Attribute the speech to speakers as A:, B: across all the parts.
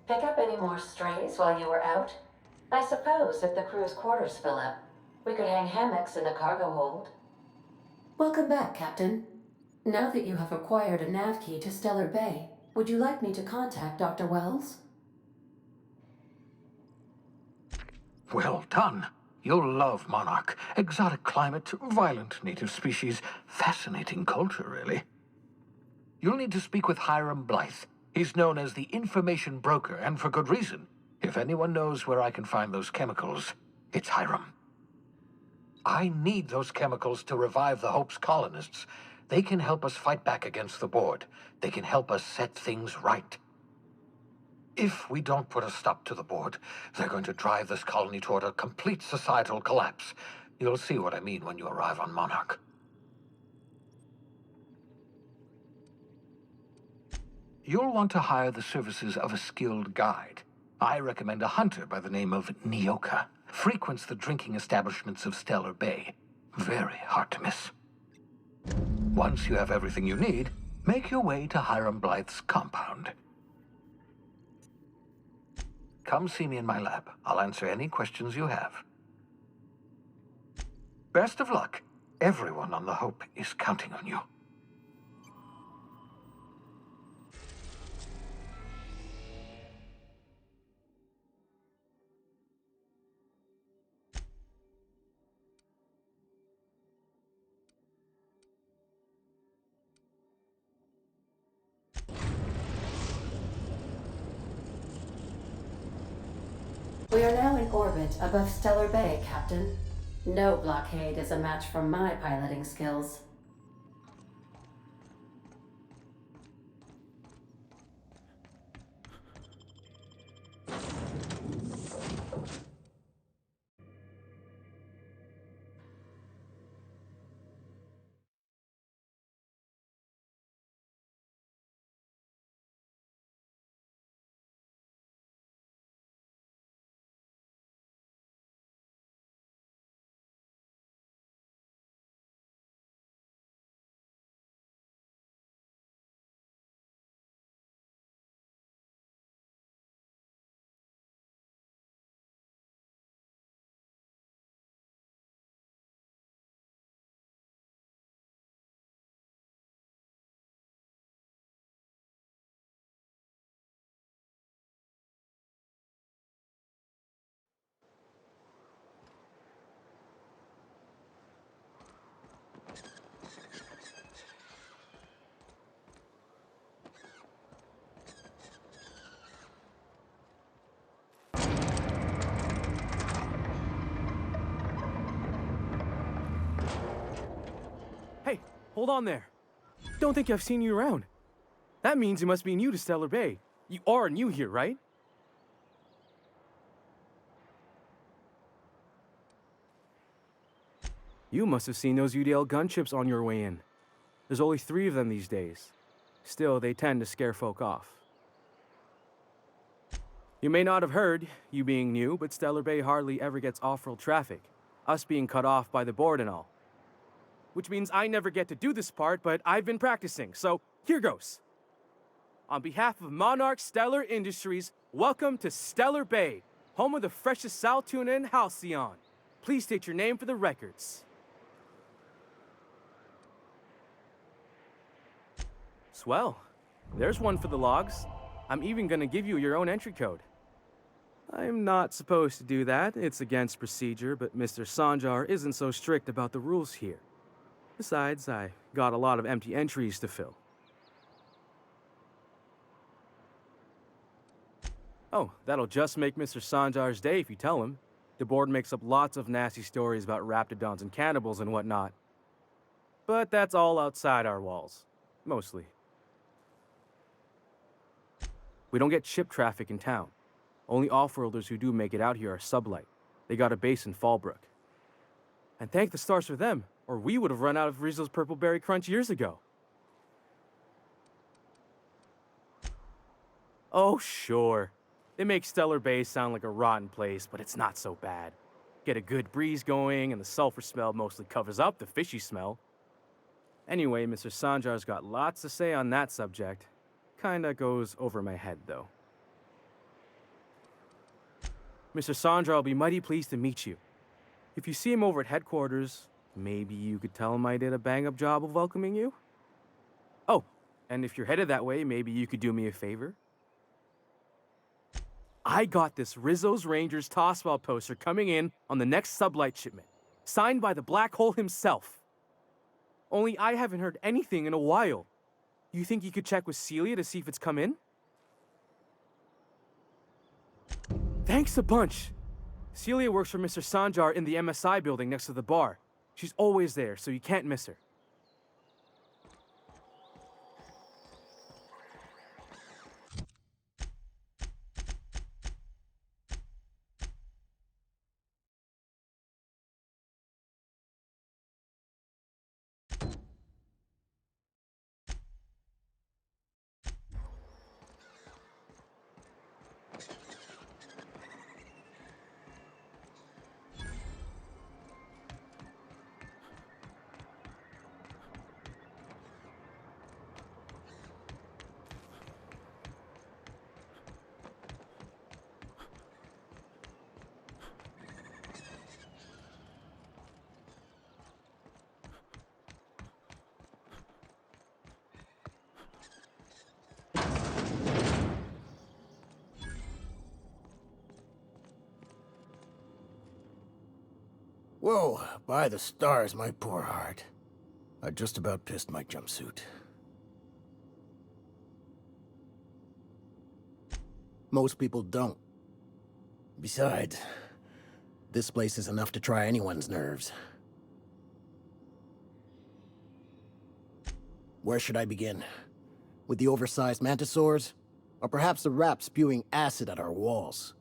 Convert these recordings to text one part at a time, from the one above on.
A: Pick up any more strays while you were out? I suppose if the crew's quarters fill up, we could hang hammocks in the cargo hold. Welcome back, Captain. Now that you have acquired a nav key to Stellar Bay, would you like me to contact Dr. Wells?
B: Well done. You'll love Monarch. Exotic climate, violent native species, fascinating culture, really. You'll need to speak with Hiram Blythe. He's known as the information broker, and for good reason. If anyone knows where I can find those chemicals, it's Hiram. I need those chemicals to revive the Hope's colonists. They can help us fight back against the Board. They can help us set things right. If we don't put a stop to the Board, they're going to drive this colony toward a complete societal collapse. You'll see what I mean when you arrive on Monarch. You'll want to hire the services of a skilled guide. I recommend a hunter by the name of Nyoka. Frequents the drinking establishments of Stellar Bay. Very hard to miss. Once you have everything you need, make your way to Hiram Blythe's compound. Come see me in my lab. I'll answer any questions you have. Best of luck. Everyone on the Hope is counting on you.
A: We are now in orbit above Stellar Bay, Captain. No blockade is a match for my piloting skills.
C: Hey, hold on there. Don't think I've seen you around. That means you must be new to Stellar Bay. You are new here, right? You must have seen those UDL gunships on your way in. There's only 3 of them these days. Still, they tend to scare folk off. You may not have heard, you being new, but Stellar Bay hardly ever gets off-world traffic, us being cut off by the Board and all. Which means I never get to do this part, but I've been practicing, so here goes. On behalf of Monarch Stellar Industries, welcome to Stellar Bay, home of the freshest sal tuna and halcyon. Please state your name for the records. Swell. There's one for the logs. I'm even gonna give you your own entry code. I'm not supposed to do that. It's against procedure, but Mr. Sanjar isn't so strict about the rules here. Besides, I got a lot of empty entries to fill. Oh, that'll just make Mr. Sanjar's day if you tell him. The Board makes up lots of nasty stories about raptidons and cannibals and whatnot. But that's all outside our walls. Mostly. We don't get ship traffic in town. Only off-worlders who do make it out here are sublight. They got a base in Fallbrook. And thank the stars for them, or we would have run out of Rizzo's Purple Berry Crunch years ago. Oh, sure. They make Stellar Bay sound like a rotten place, but it's not so bad. Get a good breeze going, and the sulfur smell mostly covers up the fishy smell. Anyway, Mr. Sanjar's got lots to say on that subject. Kinda goes over my head, though. Mr. Sandra will be mighty pleased to meet you. If you see him over at headquarters, maybe you could tell him I did a bang-up job of welcoming you? Oh, and if you're headed that way, maybe you could do me a favor? I got this Rizzo's Rangers tossball poster coming in on the next sublight shipment, signed by the Black Hole himself. Only I haven't heard anything in a while. You think you could check with Celia to see if it's come in? Thanks a bunch. Celia works for Mr. Sanjar in the MSI building next to the bar. She's always there, so you can't miss her.
D: Whoa, by the stars, my poor heart. I just about pissed my jumpsuit. Most people don't. Besides, this place is enough to try anyone's nerves. Where should I begin? With the oversized mantisaurs? Or perhaps the rap spewing acid at our walls?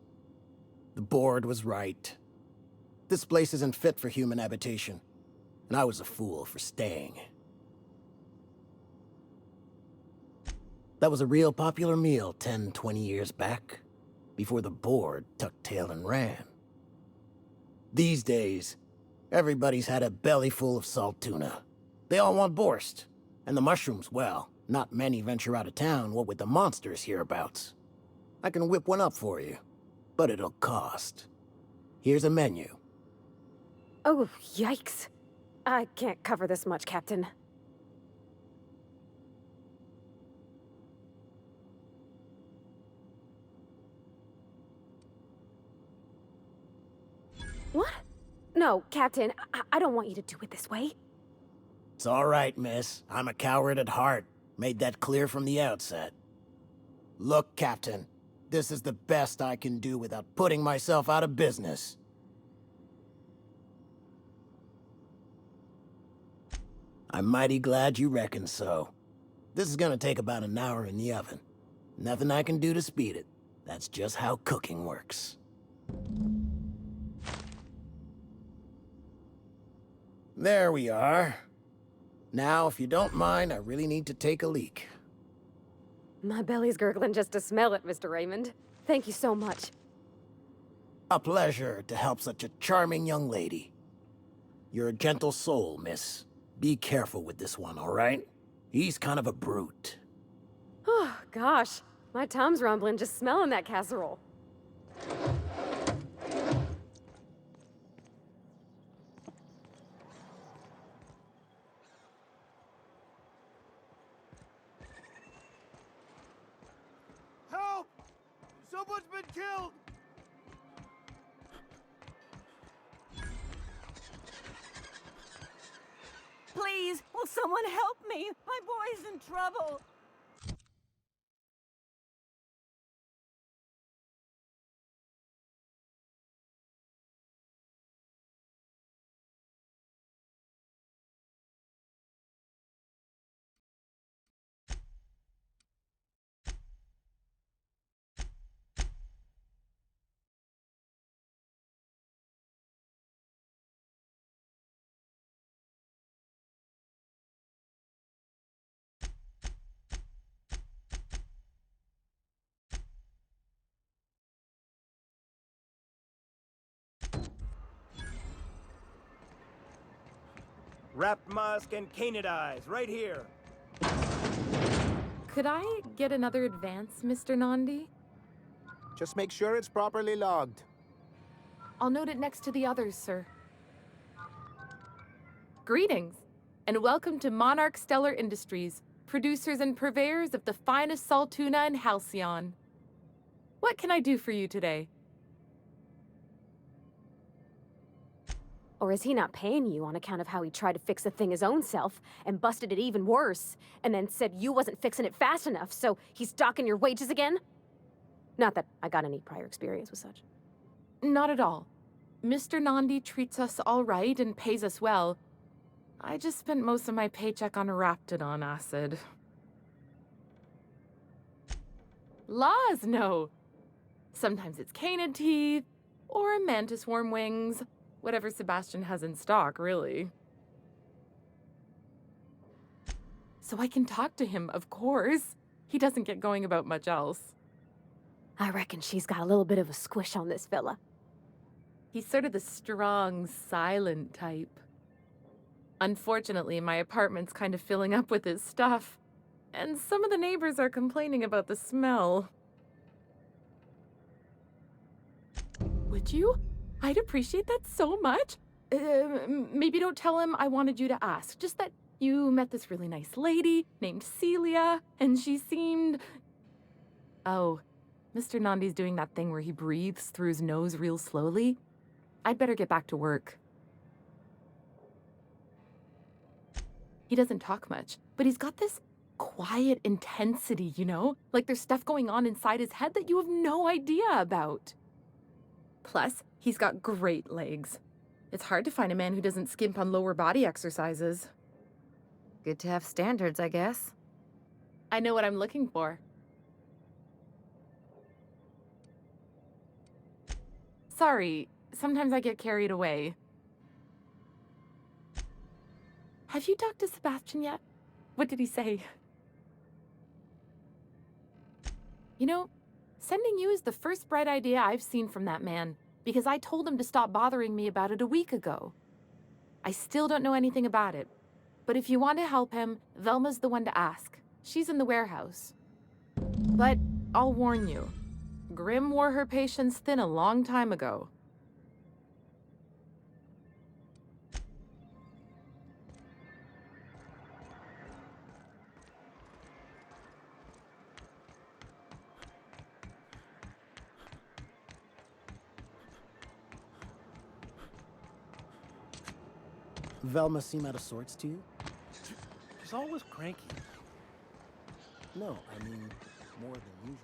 D: The board was right. This place isn't fit for human habitation, and I was a fool for staying. That was a real popular meal 10, 20 years back, before the board tucked tail and ran. These days, everybody's had a belly full of salt tuna. They all want borscht, and the mushrooms, well, not many venture out of town, what with the monsters hereabouts. I can whip one up for you, but it'll cost. Here's a menu.
E: Oh, yikes. I can't cover this much, Captain. What? No, Captain, I don't want you to do it this way.
D: It's all right, miss. I'm a coward at heart. Made that clear from the outset. Look, Captain, this is the best I can do without putting myself out of business. I'm mighty glad you reckon so. This is gonna take about an hour in the oven. Nothing I can do to speed it. That's just how cooking works. There we are. Now, if you don't mind, I really need to take a leak.
E: My belly's gurgling just to smell it, Mr. Raymond. Thank you so much.
D: A pleasure to help such a charming young lady. You're a gentle soul, miss. Be careful with this one, all right? He's kind of a brute.
E: Oh, gosh. My tum's rumbling just smelling that casserole.
F: Help! Someone's been killed!
G: Please, will someone help me? My boy's in trouble.
F: Wrapped musk and canid eyes, right here.
H: Could I get another advance, Mr. Nandi?
F: Just make sure it's properly logged.
H: I'll note it next to the others, sir. Greetings, and welcome to Monarch Stellar Industries, producers and purveyors of the finest salt tuna in Halcyon. What can I do for you today?
E: Or is he not paying you on account of how he tried to fix the thing his own self and busted it even worse, and then said you wasn't fixing it fast enough, so he's docking your wages again? Not that I got any prior experience with such.
H: Not at all. Mr. Nandi treats us all right and pays us well. I just spent most of my paycheck on Raptidon acid. Laws, no. Sometimes it's canid teeth, or mantis worm wings. Whatever Sebastian has in stock, really. So I can talk to him, of course. He doesn't get going about much else.
E: I reckon she's got a little bit of a squish on this fella.
H: He's sort of the strong, silent type. Unfortunately, my apartment's kind of filling up with his stuff, and some of the neighbors are complaining about the smell. Would you? I'd appreciate that so much. Maybe don't tell him I wanted you to ask. Just that you met this really nice lady named Celia, and she seemed... Oh, Mr. Nandi's doing that thing where he breathes through his nose real slowly. I'd better get back to work. He doesn't talk much, but he's got this quiet intensity, you know? Like there's stuff going on inside his head that you have no idea about. Plus, he's got great legs. It's hard to find a man who doesn't skimp on lower body exercises.
E: Good to have standards, I guess.
H: I know what I'm looking for. Sorry, sometimes I get carried away. Have you talked to Sebastian yet? What did he say? You know, sending you is the first bright idea I've seen from that man, because I told him to stop bothering me about it a week ago. I still don't know anything about it, but if you want to help him, Velma's the one to ask. She's in the warehouse. But I'll warn you, Grim wore her patience thin a long time ago.
D: Velma seem out of sorts to you?
F: She's always cranky.
D: No, I mean, more than usual.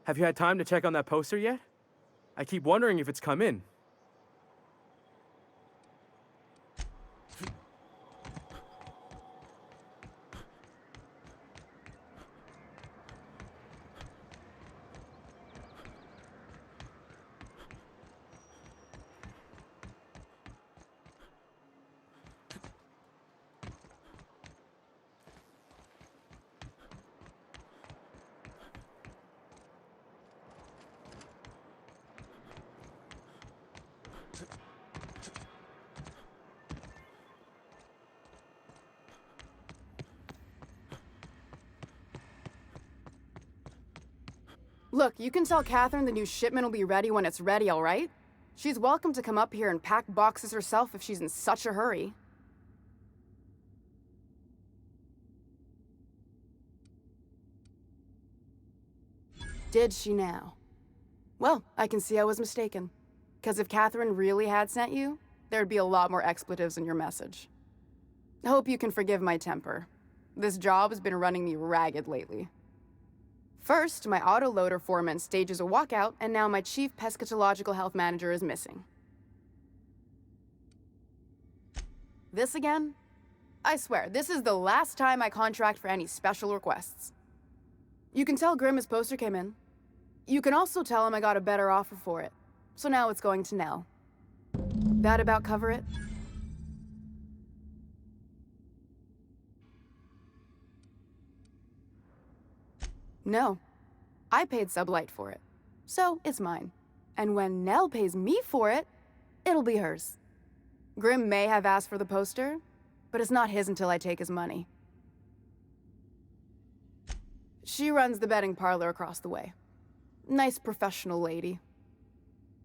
C: Have you had time to check on that poster yet? I keep wondering if it's come in.
I: Look, you can tell Catherine the new shipment will be ready when it's ready, all right? She's welcome to come up here and pack boxes herself if she's in such a hurry. Did she now? Well, I can see I was mistaken. Because if Catherine really had sent you, there'd be a lot more expletives in your message. I hope you can forgive my temper. This job has been running me ragged lately. First, my autoloader foreman stages a walkout, and now my chief pescatological health manager is missing. This again? I swear, this is the last time I contract for any special requests. You can tell Grimm his poster came in. You can also tell him I got a better offer for it. So now it's going to Nell. That about cover it? No. I paid Sublight for it. So it's mine. And when Nell pays me for it, it'll be hers. Grimm may have asked for the poster, but it's not his until I take his money. She runs the betting parlor across the way. Nice professional lady.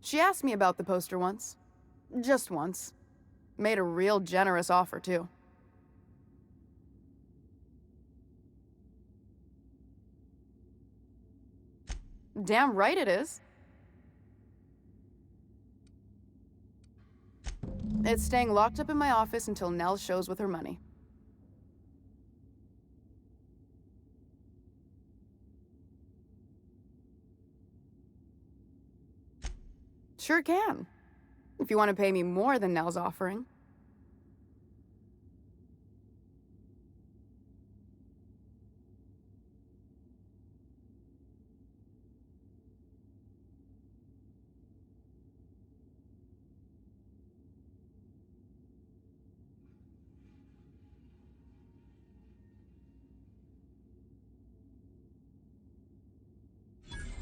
I: She asked me about the poster once. Just once. Made a real generous offer, too. Damn right it is. It's staying locked up in my office until Nell shows with her money. Sure can. If you want to pay me more than Nell's offering.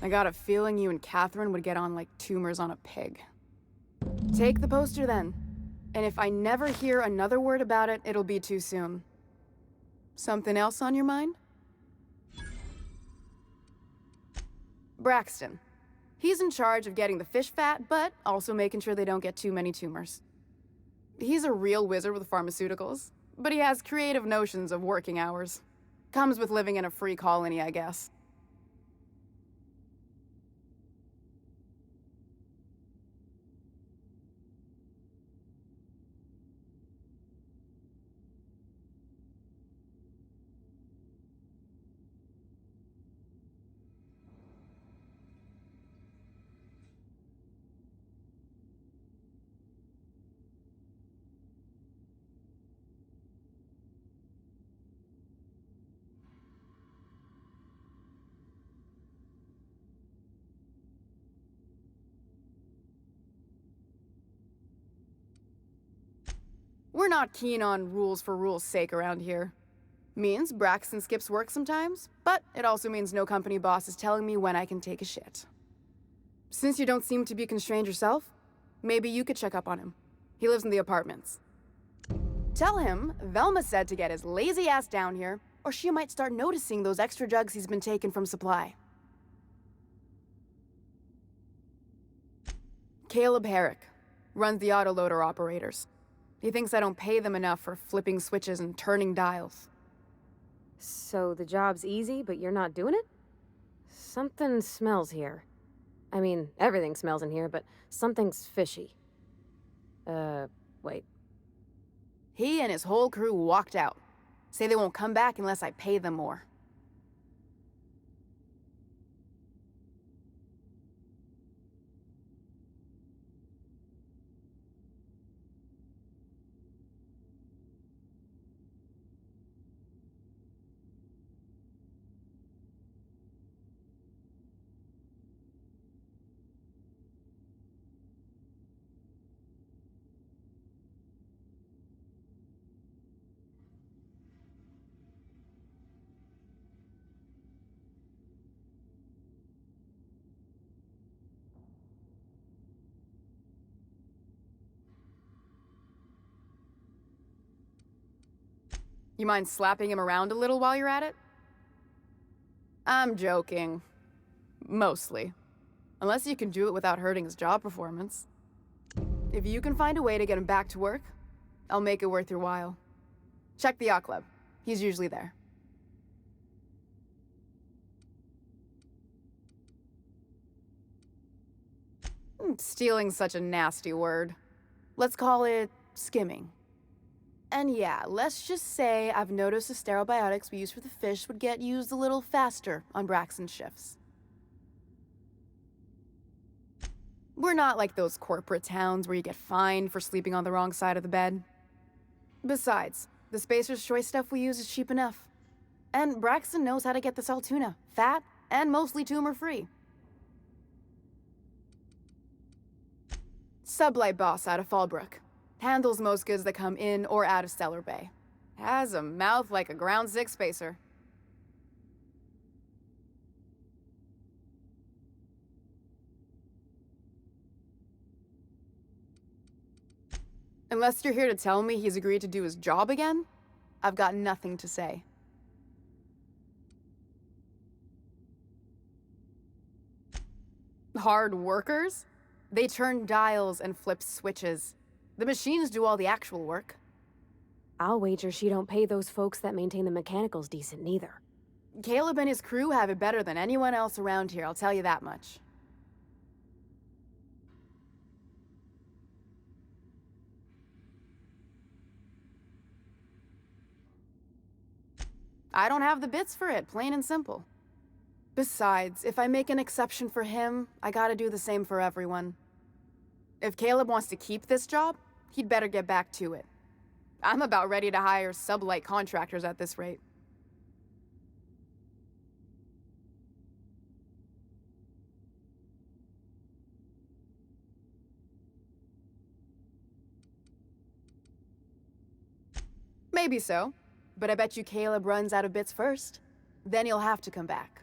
I: I got a feeling you and Catherine would get on like tumors on a pig. Take the poster then. And if I never hear another word about it, it'll be too soon. Something else on your mind? Braxton. He's in charge of getting the fish fat, but also making sure they don't get too many tumors. He's a real wizard with pharmaceuticals, but he has creative notions of working hours. Comes with living in a free colony, I guess. We're not keen on rules for rules' sake around here. Means Braxton skips work sometimes, but it also means no company boss is telling me when I can take a shit. Since you don't seem to be constrained yourself, maybe you could check up on him. He lives in the apartments. Tell him Velma said to get his lazy ass down here, or she might start noticing those extra drugs he's been taking from supply. Caleb Herrick runs the autoloader operators. He thinks I don't pay them enough for flipping switches and turning dials.
E: So the job's easy, but you're not doing it? Something smells here. I mean, everything smells in here, but something's fishy. Wait.
I: He and his whole crew walked out. Say they won't come back unless I pay them more. You mind slapping him around a little while you're at it? I'm joking. Mostly. Unless you can do it without hurting his job performance. If you can find a way to get him back to work, I'll make it worth your while. Check the yacht club. He's usually there. Stealing's such a nasty word. Let's call it skimming. And yeah, let's just say I've noticed the sterile biotics we use for the fish would get used a little faster on Braxton's shifts. We're not like those corporate towns where you get fined for sleeping on the wrong side of the bed. Besides, the Spacer's Choice stuff we use is cheap enough. And Braxton knows how to get this Altoona, fat and mostly tumor-free. Sublight boss out of Fallbrook. Handles most goods that come in or out of Stellar Bay. Has a mouth like a Ground 6 spacer. Unless you're here to tell me he's agreed to do his job again, I've got nothing to say. Hard workers? They turn dials and flip switches. The machines do all the actual work.
E: I'll wager she don't pay those folks that maintain the mechanicals decent neither.
I: Caleb and his crew have it better than anyone else around here, I'll tell you that much. I don't have the bits for it, plain and simple. Besides, if I make an exception for him, I gotta do the same for everyone. If Caleb wants to keep this job, he'd better get back to it. I'm about ready to hire sublight contractors at this rate. Maybe so, but I bet you Caleb runs out of bits first. Then he'll have to come back.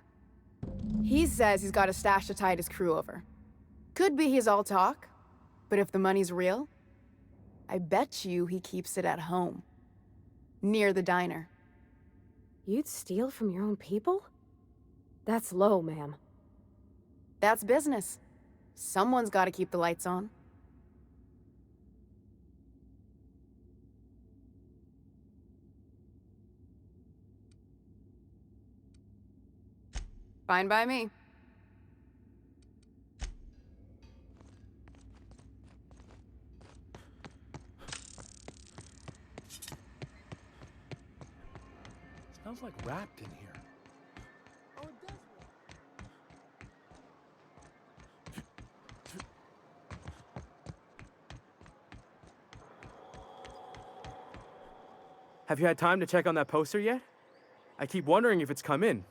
I: He says he's got a stash to tide his crew over. Could be he's all talk, but if the money's real, I bet you he keeps it at home. Near the diner.
E: You'd steal from your own people? That's low, ma'am.
I: That's business. Someone's gotta keep the lights on. Fine by me.
C: Smells like wrapped in here. Have you had time to check on that poster yet? I keep wondering if it's come in.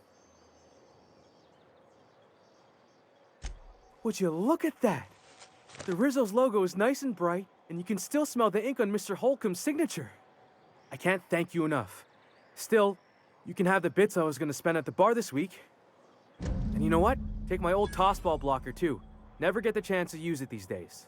C: Would you look at that? The Rizzo's logo is nice and bright, and you can still smell the ink on Mr. Holcomb's signature. I can't thank you enough. Still, you can have the bits I was gonna spend at the bar this week. And you know what? Take my old tossball blocker too. Never get the chance to use it these days.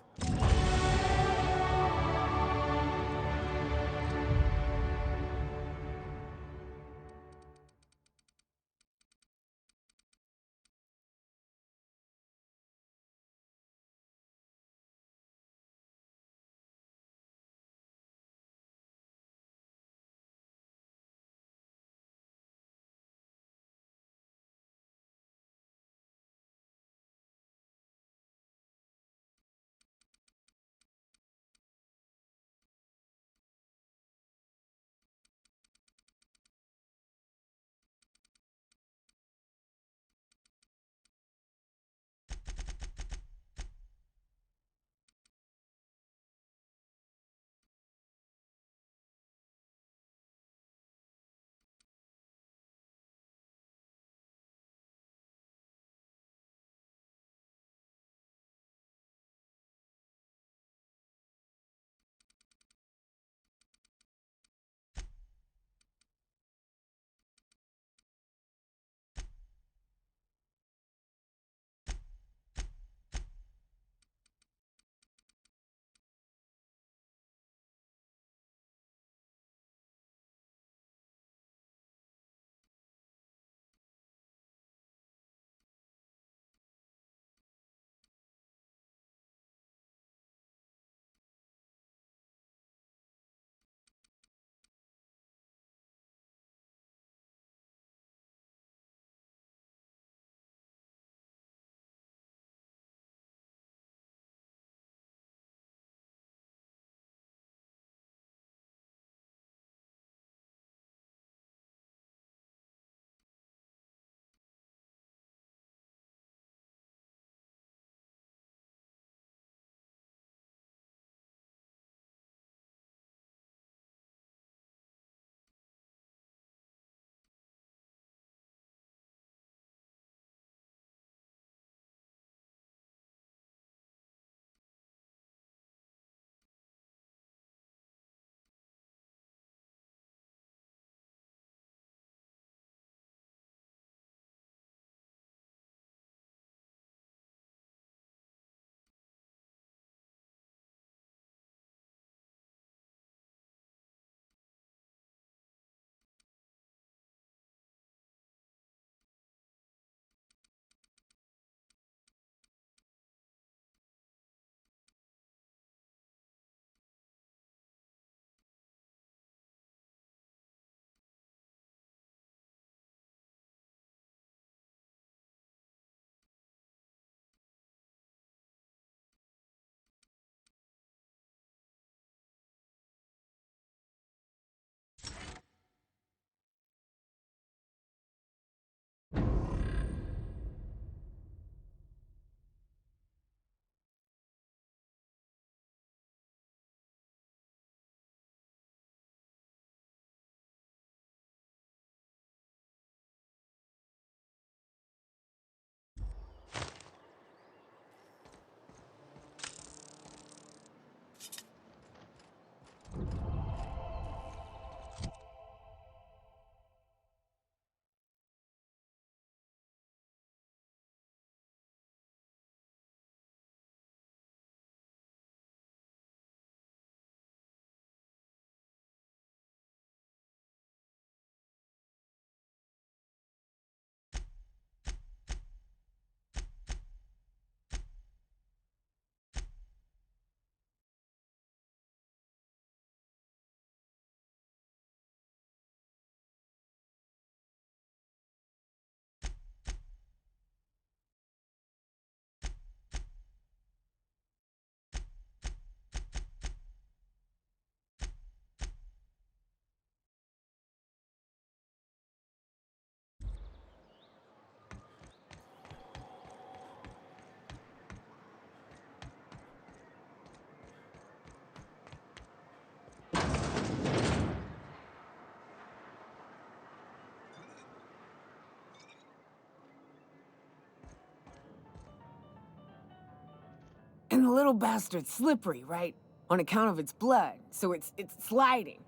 J: the little bastard's slippery, right? On account of its blood, so it's sliding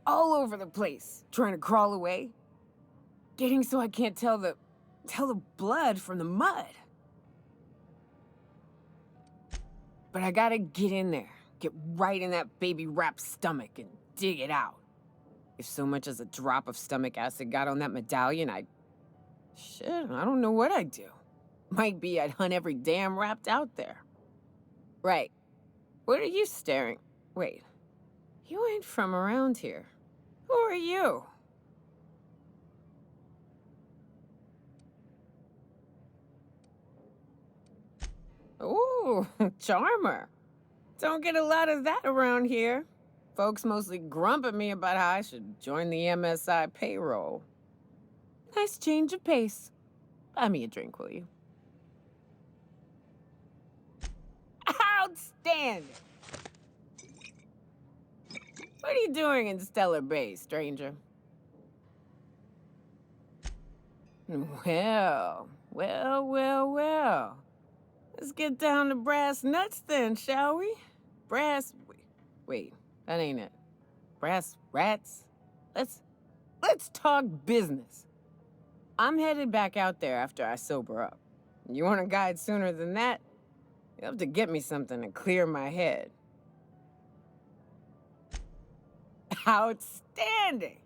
J: all over the place, trying to crawl away. Getting so I can't tell the blood from the mud. But I gotta get in there, get right in that baby rap's stomach and dig it out. If so much as a drop of stomach acid got on that medallion, shit, I don't know what I'd do. Might be I'd hunt every damn Rapt out there. Right. What are you staring? Wait. You ain't from around here. Who are you? Ooh, charmer. Don't get a lot of that around here. Folks mostly grump at me about how I should join the MSI payroll. Nice change of pace. Buy me a drink, will you? Outstanding! What are you doing in Stellar Bay, stranger? Well. Let's get down to brass nuts then, shall we? Wait, that ain't it. Brass rats? Let's talk business. I'm headed back out there after I sober up. You want a guide sooner than that? You'll have to get me something to clear my head. Outstanding!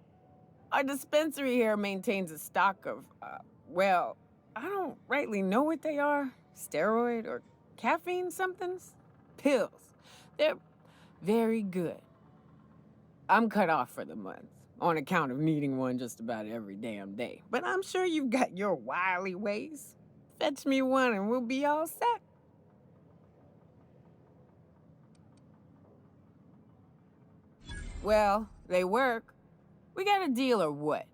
J: Our dispensary here maintains a stock of, well, I don't rightly know what they are. Steroid or caffeine somethings? Pills. They're very good. I'm cut off for the month, on account of needing one just about every damn day. But I'm sure you've got your wily ways. Fetch me one and we'll be all set. Well, they work. We got a deal or what?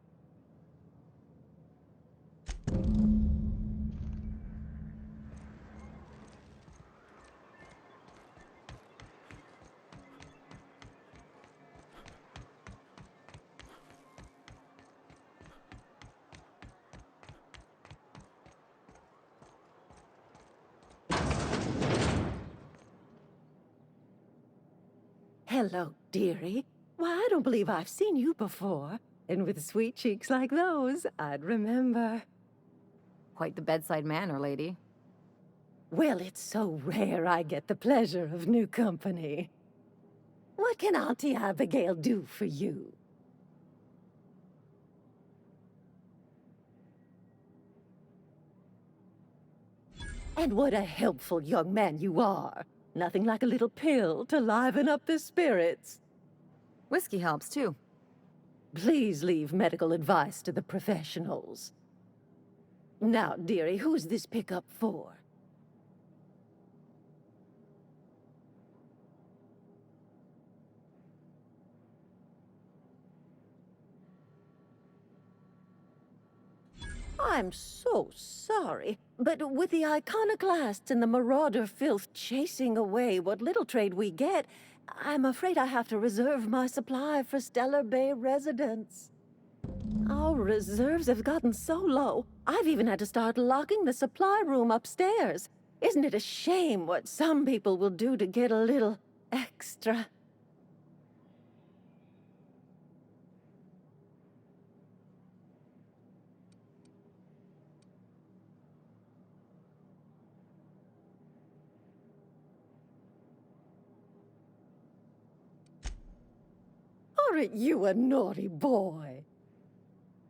K: Hello, dearie. Why, I don't believe I've seen you before. And with sweet cheeks like those, I'd remember.
L: Quite the bedside manner, lady.
K: Well, it's so rare I get the pleasure of new company. What can Auntie Abigail do for you? And what a helpful young man you are. Nothing like a little pill to liven up the spirits.
L: Whiskey helps, too.
K: Please leave medical advice to the professionals. Now, dearie, who's this pickup for? I'm so sorry, but with the iconoclasts and the marauder filth chasing away what little trade we get, I'm afraid I have to reserve my supply for Stellar Bay residents. Our reserves have gotten so low, I've even had to start locking the supply room upstairs. Isn't it a shame what some people will do to get a little extra? Aren't you a naughty boy?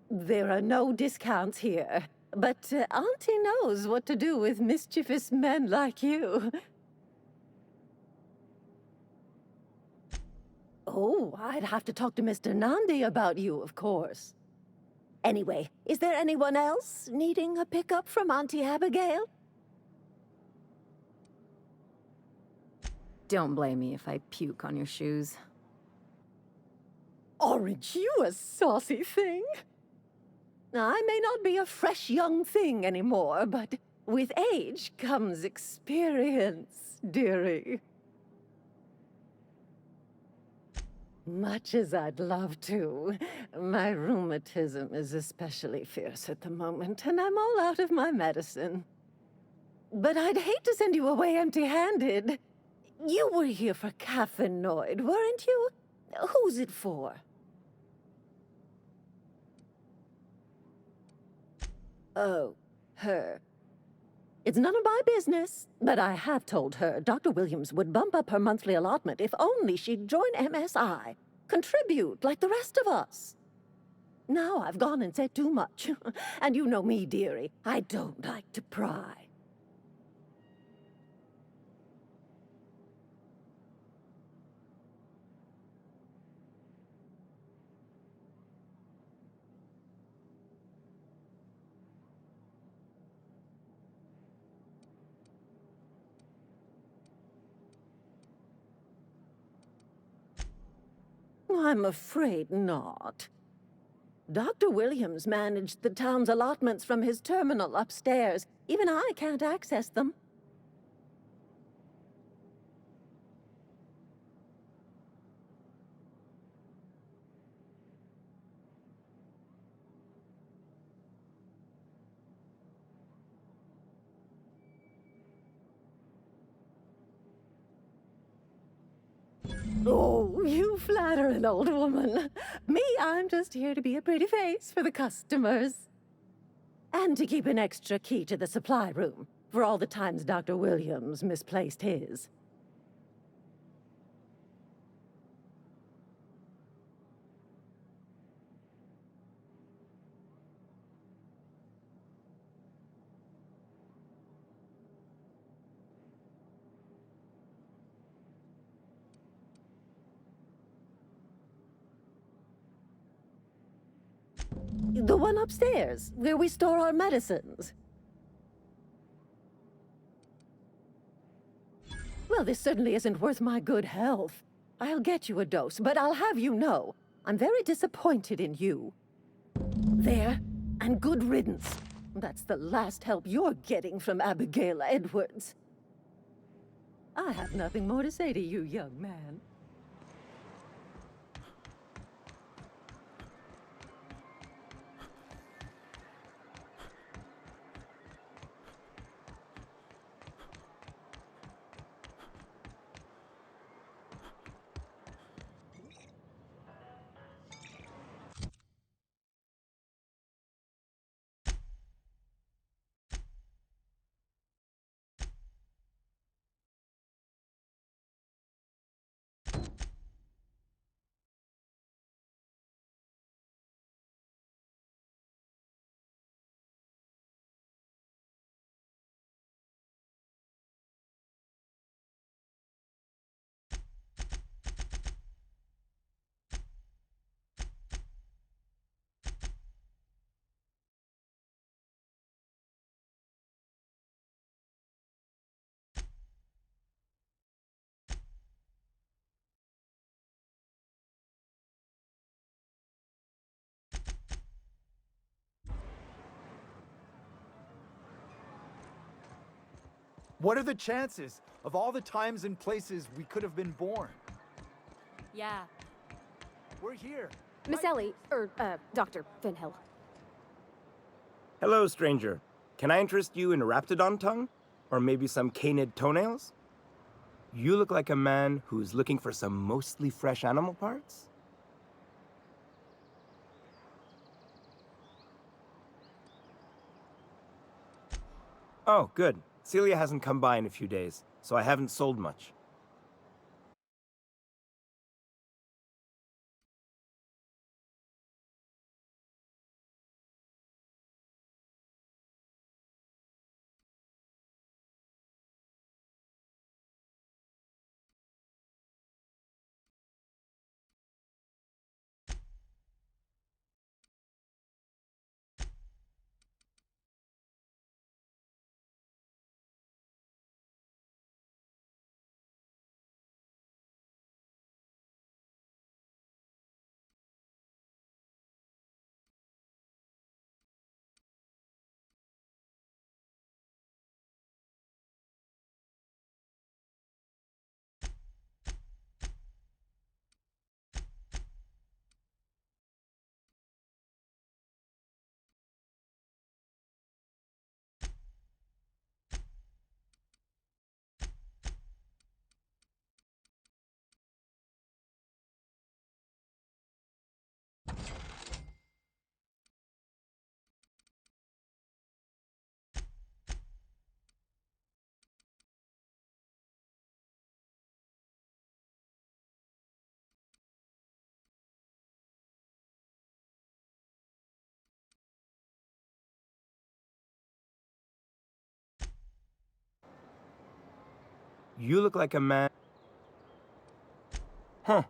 K: There are no discounts here, but Auntie knows what to do with mischievous men like you. Oh, I'd have to talk to Mr. Nandi about you, of course. Anyway, is there anyone else needing a pickup from Auntie Abigail?
L: Don't blame me if I puke on your shoes.
K: Aren't you a saucy thing? I may not be a fresh young thing anymore, but with age comes experience, dearie. Much as I'd love to, my rheumatism is especially fierce at the moment, and I'm all out of my medicine. But I'd hate to send you away empty-handed. You were here for caffeinoid, weren't you? Who's it for? Oh, her. It's none of my business, but I have told her Dr. Williams would bump up her monthly allotment if only she'd join MSI. Contribute like the rest of us. Now I've gone and said too much. And you know me, dearie. I don't like to pry. I'm afraid not. Dr. Williams managed the town's allotments from his terminal upstairs. Even I can't access them. Oh, you flatter an old woman. Me, I'm just here to be a pretty face for the customers. And to keep an extra key to the supply room, for all the times Dr. Williams misplaced his. The one upstairs, where we store our medicines. Well, this certainly isn't worth my good health. I'll get you a dose, but I'll have you know, I'm very disappointed in you. There, and good riddance. That's the last help you're getting from Abigail Edwards. I have nothing more to say to you, young man.
F: What are the chances of all the times and places we could have been born?
E: Yeah.
F: We're here.
E: Miss Ellie, Dr. Finhill.
F: Hello, stranger. Can I interest you in Raptidon tongue? Or maybe some canid toenails? You look like a man who's looking for some mostly fresh animal parts? Oh, good. Celia hasn't come by in a few days, so I haven't sold much. You look like a man... Huh.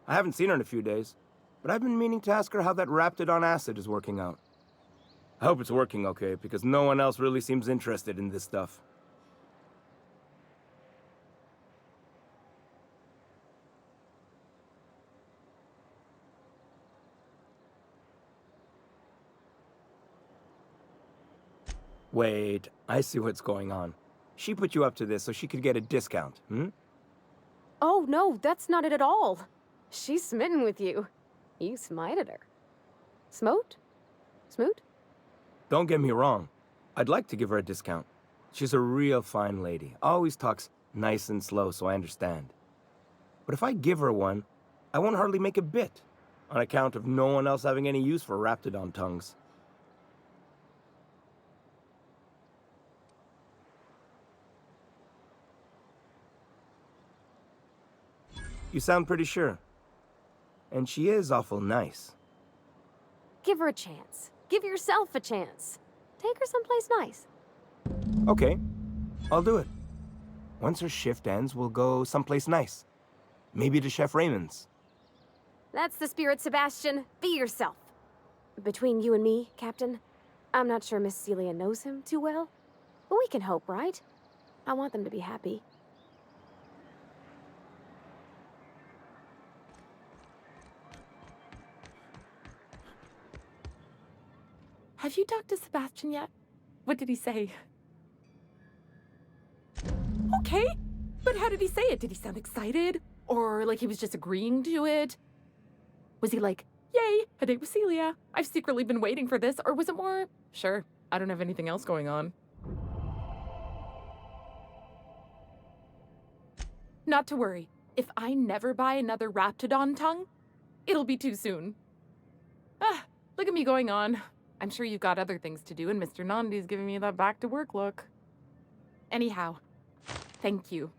F: I haven't seen her in a few days, but I've been meaning to ask her how that Raptidon acid is working out. I hope it's working okay, because no one else really seems interested in this stuff. Wait, I see what's going on. She put you up to this so she could get a discount, hmm?
E: Oh, no, that's not it at all. She's smitten with you. You smited her. Smote? Smoot?
F: Don't get me wrong. I'd like to give her a discount. She's a real fine lady. Always talks nice and slow, so I understand. But if I give her one, I won't hardly make a bit, on account of no one else having any use for Raptidon tongues. You sound pretty sure. And she is awful nice.
E: Give her a chance. Give yourself a chance. Take her someplace nice.
F: Okay, I'll do it. Once her shift ends, we'll go someplace nice. Maybe to Chef Raymond's.
E: That's the spirit, Sebastian. Be yourself. Between you and me, Captain, I'm not sure Miss Celia knows him too well. But we can hope, right? I want them to be happy.
H: Have you talked to Sebastian yet? What did he say? Okay, but how did he say it? Did he sound excited? Or like he was just agreeing to it? Was he like, yay, a date with Celia. I've secretly been waiting for this. Or was it more, sure, I don't have anything else going on. Not to worry. If I never buy another Raptidon tongue, it'll be too soon. Ah, look at me going on. I'm sure you've got other things to do, and Mr. Nandi's giving me that back-to-work look. Anyhow, thank you.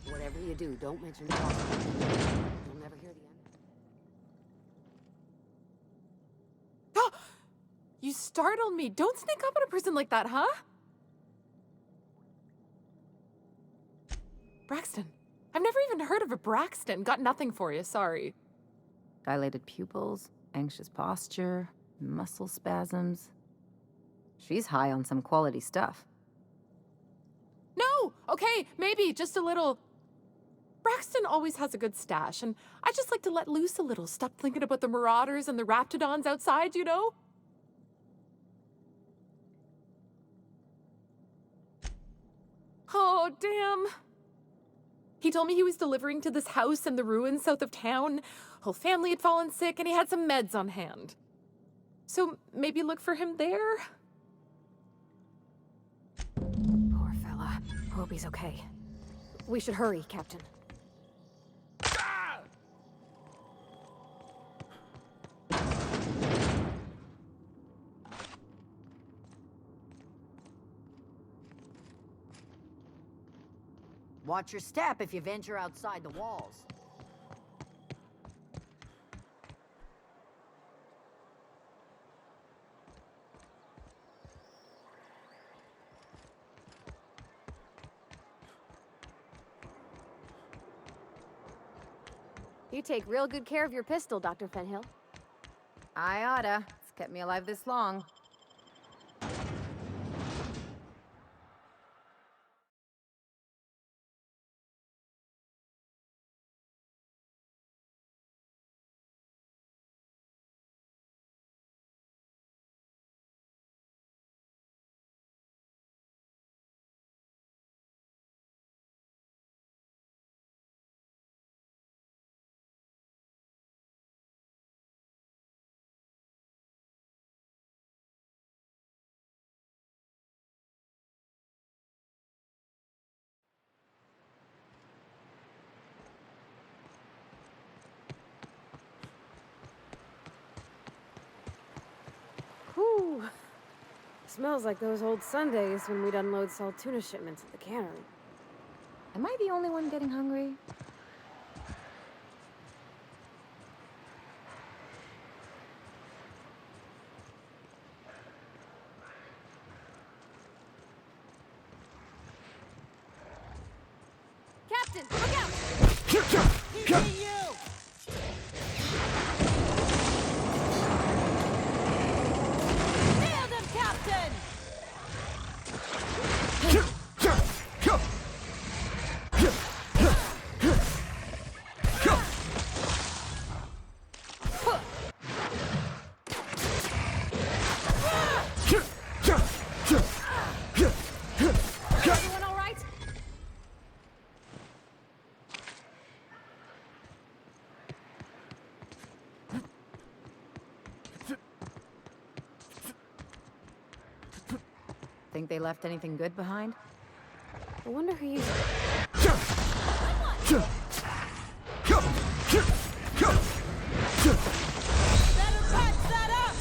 A: Whatever you do, don't mention the hospital. You'll never hear the end.
H: You startled me. Don't sneak up on a person like that, huh? Braxton. I've never even heard of a Braxton. Got nothing for you, sorry.
L: Dilated pupils, anxious posture, muscle spasms. She's high on some quality stuff.
H: No! Okay, maybe, just a little. Braxton always has a good stash, and I just like to let loose a little. Stop thinking about the marauders and the Raptidons outside, you know? Oh, damn. He told me he was delivering to this house in the ruins south of town. Whole family had fallen sick, and he had some meds on hand. So maybe look for him there?
E: Poor fella. Hope he's okay. We should hurry, Captain.
M: Watch your step if you venture outside the walls.
E: You take real good care of your pistol, Dr. Fenhill.
L: I oughta. It's kept me alive this long.
E: Smells like those old Sundays when we'd unload salt tuna shipments at the cannery.
L: Am I the only one getting hungry?
E: Captain, look out!
G: Nailed him, Captain!
E: Everyone all right?
L: Think they left anything good behind?
E: I wonder who used
G: Better patch that up!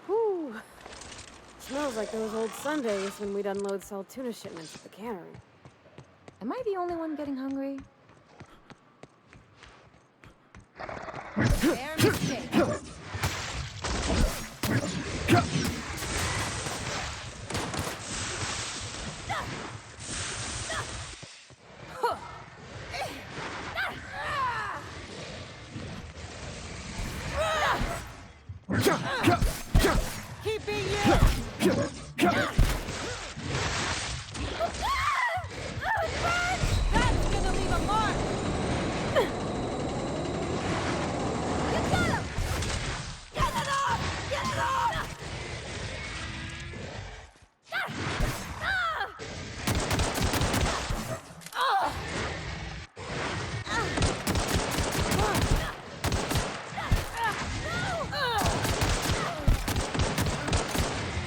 E: Whew. Smells like those old Sundays when we'd unload salt tuna shipments at the cannery.
L: Am I the only one getting hungry?
G: Fair mistake. Keeping you! That's gonna leave a mark! You got him! Get it off! Get it off!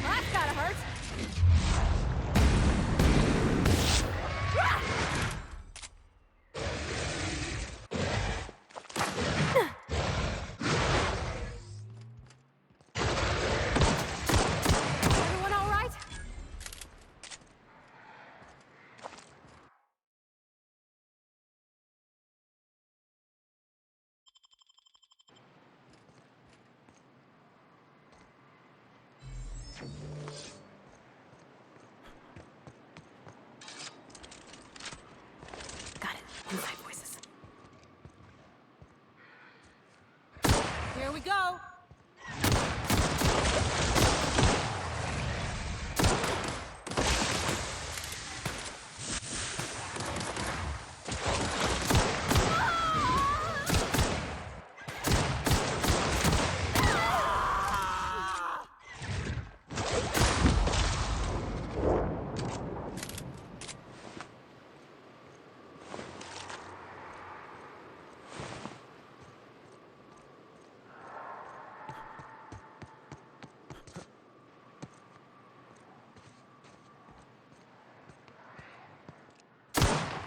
E: That's gotta hurt.
H: Got it. Inside voices.
G: Here we go.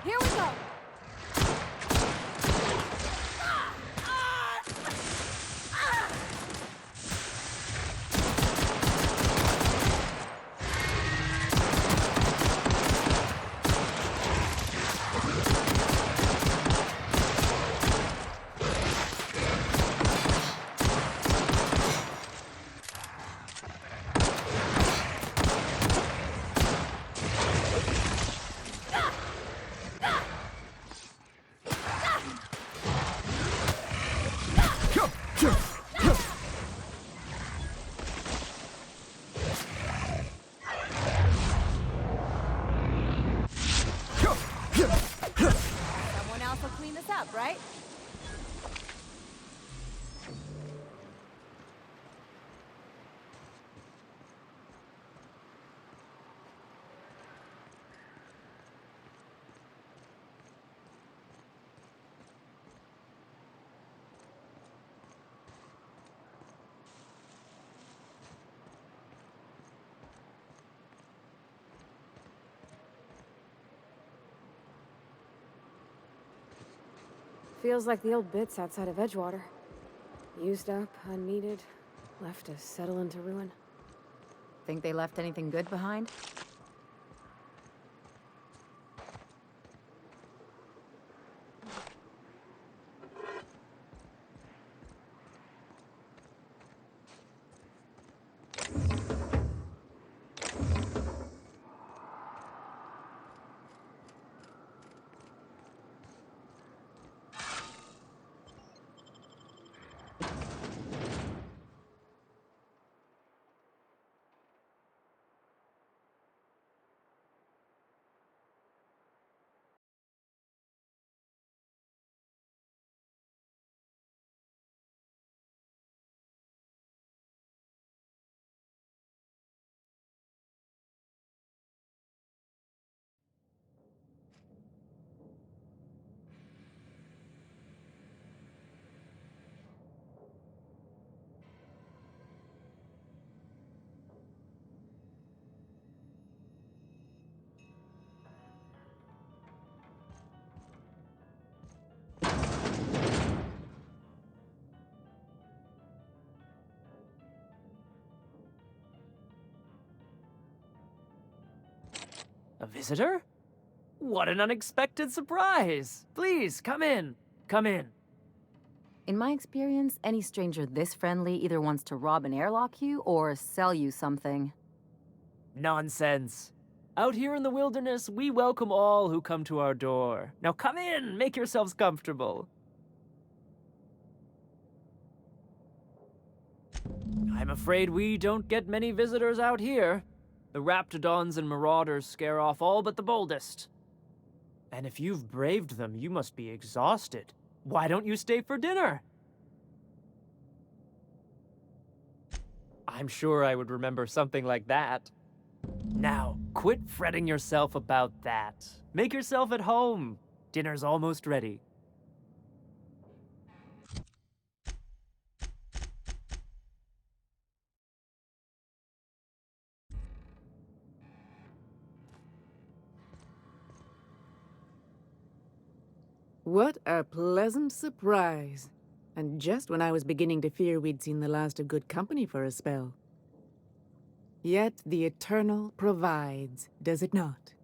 G: Here we go. Someone else will clean this up, right?
E: Feels like the old bits outside of Edgewater. Used up, unneeded, left to settle into ruin.
L: Think they left anything good behind?
N: A visitor? What an unexpected surprise! Please, come in. Come in.
L: In my experience, any stranger this friendly either wants to rob and airlock you or sell you something.
N: Nonsense. Out here in the wilderness, we welcome all who come to our door. Now come in, make yourselves comfortable. I'm afraid we don't get many visitors out here. The Raptidons and Marauders scare off all but the boldest. And if you've braved them, you must be exhausted. Why don't you stay for dinner? I'm sure I would remember something like that. Now, quit fretting yourself about that. Make yourself at home. Dinner's almost ready.
O: What a pleasant surprise. And just when I was beginning to fear we'd seen the last of good company for a spell. Yet the Eternal provides, does it not?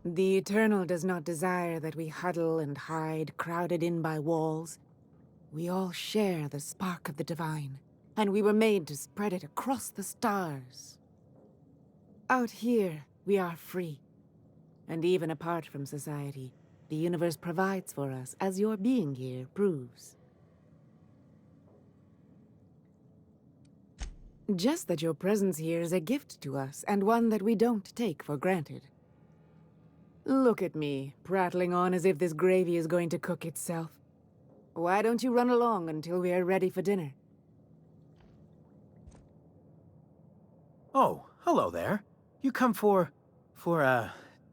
O: The Eternal does not desire that we huddle and hide, crowded in by walls. We all share the spark of the divine, and we were made to spread it across the stars. Out here, we are free. And even apart from society, the universe provides for us, as your being here proves. Just that your presence here is a gift to us, and one that we don't take for granted. Look at me, prattling on as if this gravy is going to cook itself. Why don't you run along until we are ready for dinner?
F: Oh, hello there. You come for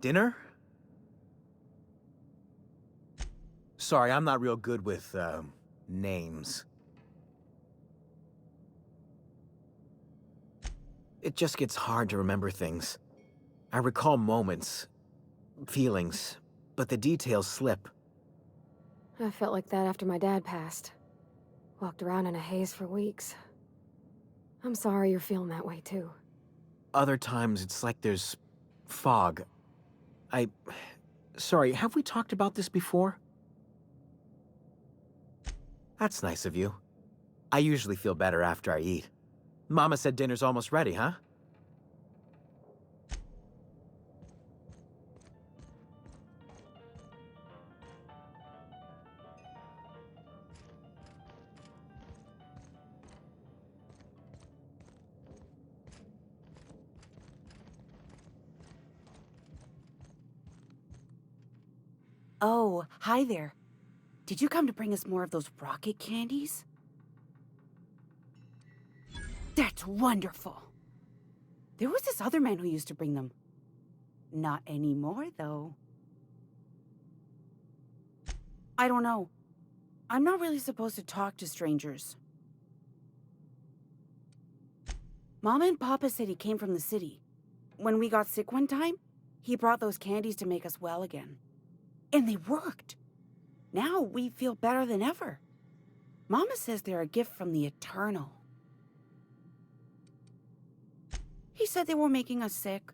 F: dinner? Sorry, I'm not real good with, names. It just gets hard to remember things. I recall moments, feelings, but the details slip.
E: I felt like that after my dad passed. Walked around in a haze for weeks. I'm sorry you're feeling that way too.
F: Other times, it's like there's fog. Sorry, have we talked about this before? That's nice of you. I usually feel better after I eat. Mama said dinner's almost ready, huh?
M: Oh, hi there. Did you come to bring us more of those rocket candies? That's wonderful. There was this other man who used to bring them. Not anymore, though. I don't know. I'm not really supposed to talk to strangers. Mama and Papa said he came from the city. When we got sick one time, he brought those candies to make us well again. And they worked. Now we feel better than ever. Mama says they're a gift from the Eternal. He said they were making us sick.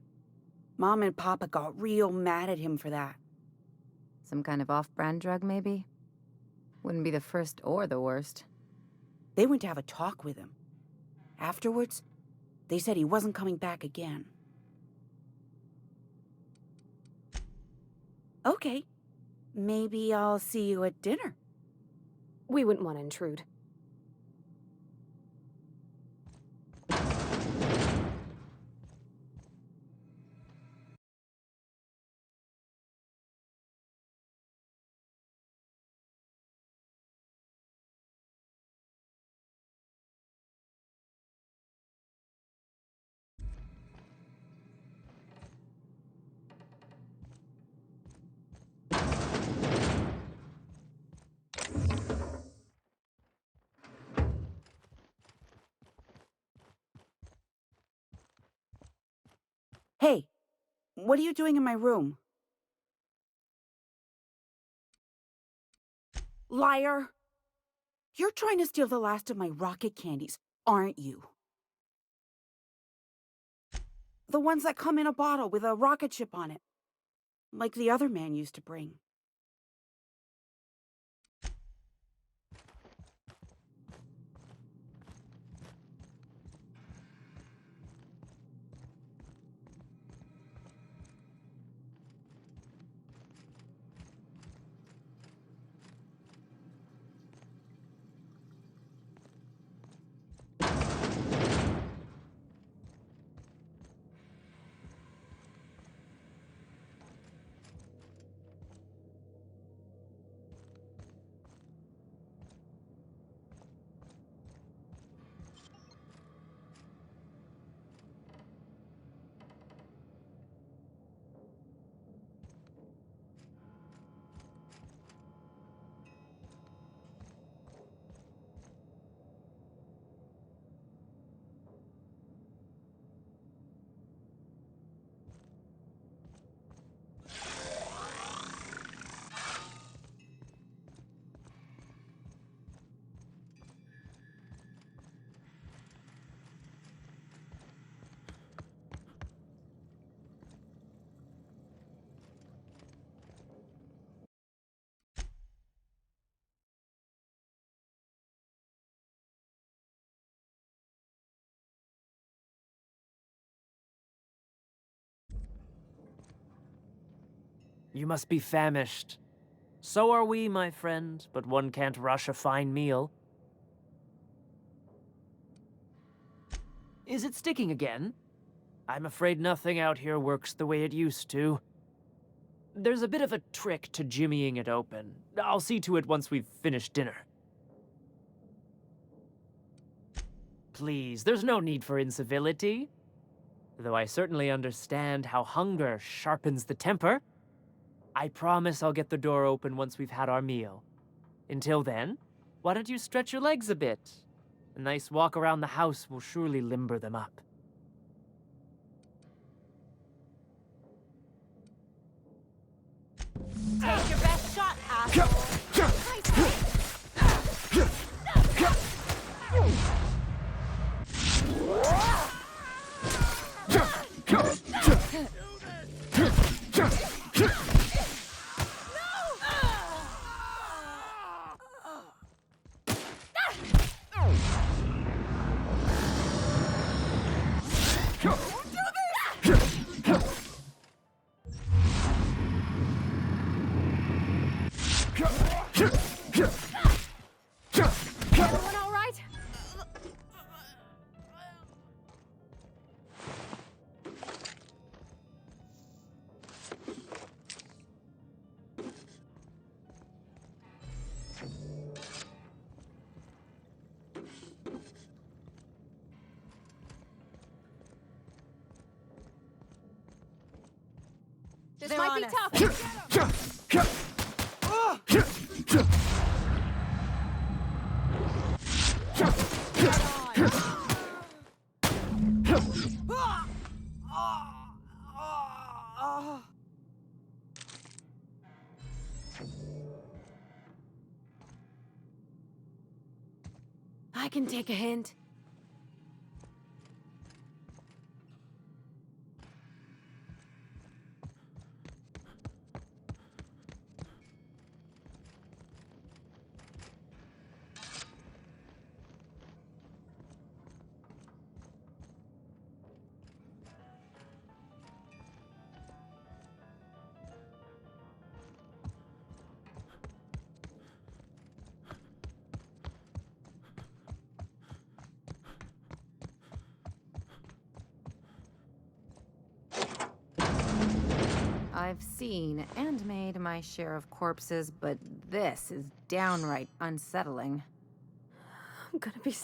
M: Mom and Papa got real mad at him for that.
L: Some kind of off-brand drug, maybe? Wouldn't be the first or the worst.
M: They went to have a talk with him. Afterwards, they said he wasn't coming back again. Okay. Maybe I'll see you at dinner.
E: We wouldn't want to intrude.
M: Hey, what are you doing in my room? Liar! You're trying to steal the last of my rocket candies, aren't you? The ones that come in a bottle with a rocket ship on it. Like the other man used to bring.
N: You must be famished. So are we, my friend, but one can't rush a fine meal. Is it sticking again? I'm afraid nothing out here works the way it used to. There's a bit of a trick to jimmying it open. I'll see to it once we've finished dinner. Please, there's no need for incivility. Though I certainly understand how hunger sharpens the temper. I promise I'll get the door open once we've had our meal. Until then, why don't you stretch your legs a bit? A nice walk around the house will surely limber them up.
G: Take your best shot, asshole!
E: Everyone all right? This
G: They're
E: might
G: on
E: be
G: us.
E: tough.
H: I can take a hint.
L: I've seen and made my share of corpses, but this is downright unsettling.
E: I'm gonna be...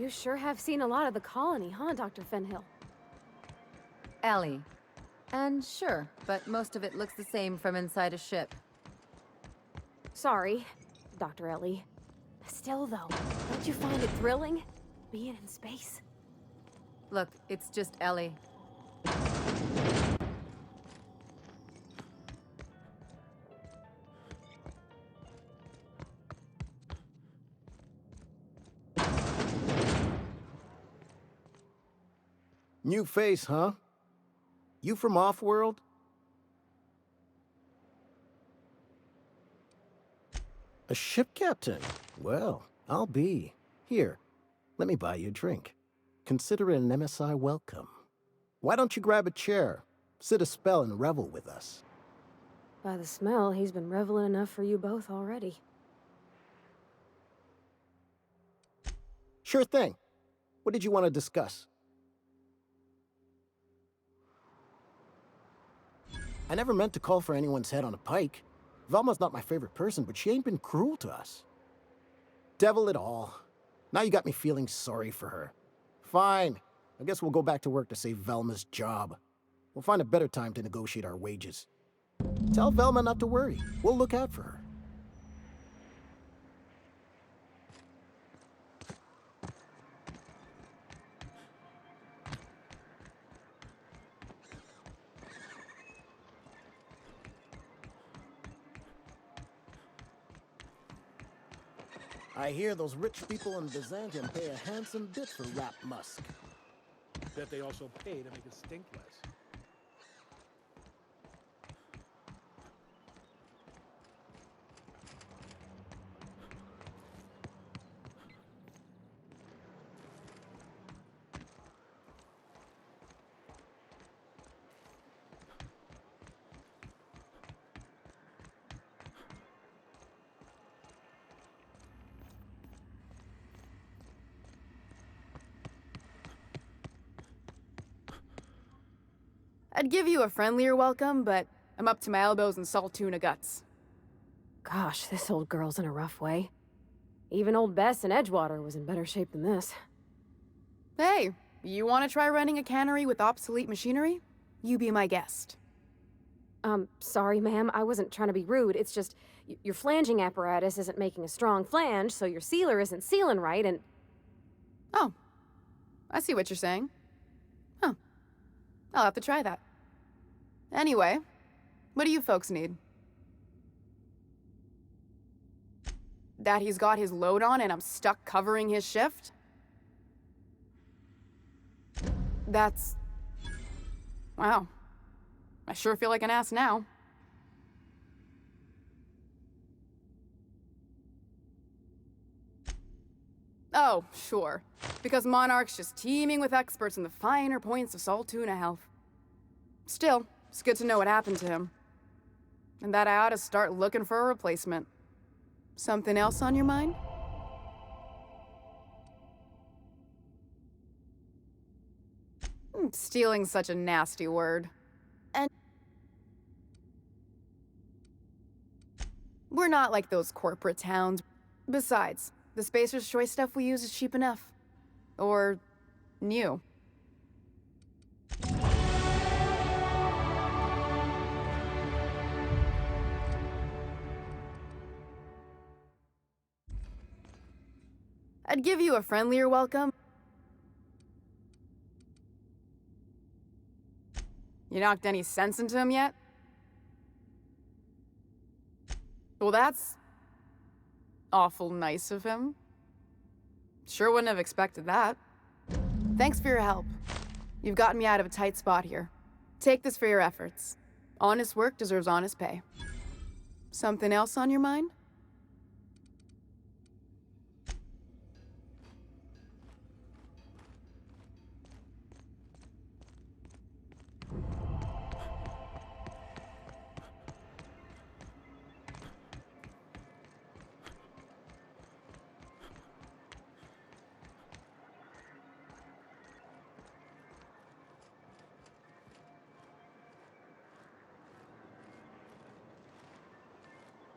E: You sure have seen a lot of the colony, huh, Dr. Fenhill?
L: Ellie. And sure, but most of it looks the same from inside a ship.
E: Sorry, Dr. Ellie. Still, though, don't you find it thrilling? Being in space?
L: Look, it's just Ellie.
D: New face, huh? You from off-world? A ship captain? Well, I'll be. Here, let me buy you a drink. Consider it an MSI welcome. Why don't you grab a chair, sit a spell and revel with us?
E: By the smell, he's been reveling enough for you both already.
D: Sure thing. What did you want to discuss? I never meant to call for anyone's head on a pike. Velma's not my favorite person, but she ain't been cruel to us. Devil it all. Now you got me feeling sorry for her. Fine. I guess we'll go back to work to save Velma's job. We'll find a better time to negotiate our wages. Tell Velma not to worry. We'll look out for her. I hear those rich people in Byzantium pay a handsome bit for Rap Musk.
B: Bet they also pay to make it stink less.
I: I'd give you a friendlier welcome, but I'm up to my elbows in salt tuna guts.
E: Gosh, this old girl's in a rough way. Even old Bess in Edgewater was in better shape than this.
I: Hey, you want to try running a cannery with obsolete machinery? You be my guest.
E: Sorry, ma'am. I wasn't trying to be rude. It's just, your flanging apparatus isn't making a strong flange, so your sealer isn't sealing right, and...
I: Oh. I see what you're saying. Huh. I'll have to try that. Anyway, what do you folks need? That he's got his load on and I'm stuck covering his shift? That's... Wow. I sure feel like an ass now. Oh, sure. Because Monarch's just teeming with experts in the finer points of salt tuna health. Still, it's good to know what happened to him. And that I ought to start looking for a replacement. Something else on your mind? Stealing's such a nasty word. And we're not like those corporate towns. Besides, the Spacer's Choice stuff we use is cheap enough. Or new. I'd give you a friendlier welcome. You knocked any sense into him yet? Well, that's awful nice of him. Sure wouldn't have expected that. Thanks for your help. You've gotten me out of a tight spot here. Take this for your efforts. Honest work deserves honest pay. Something else on your mind?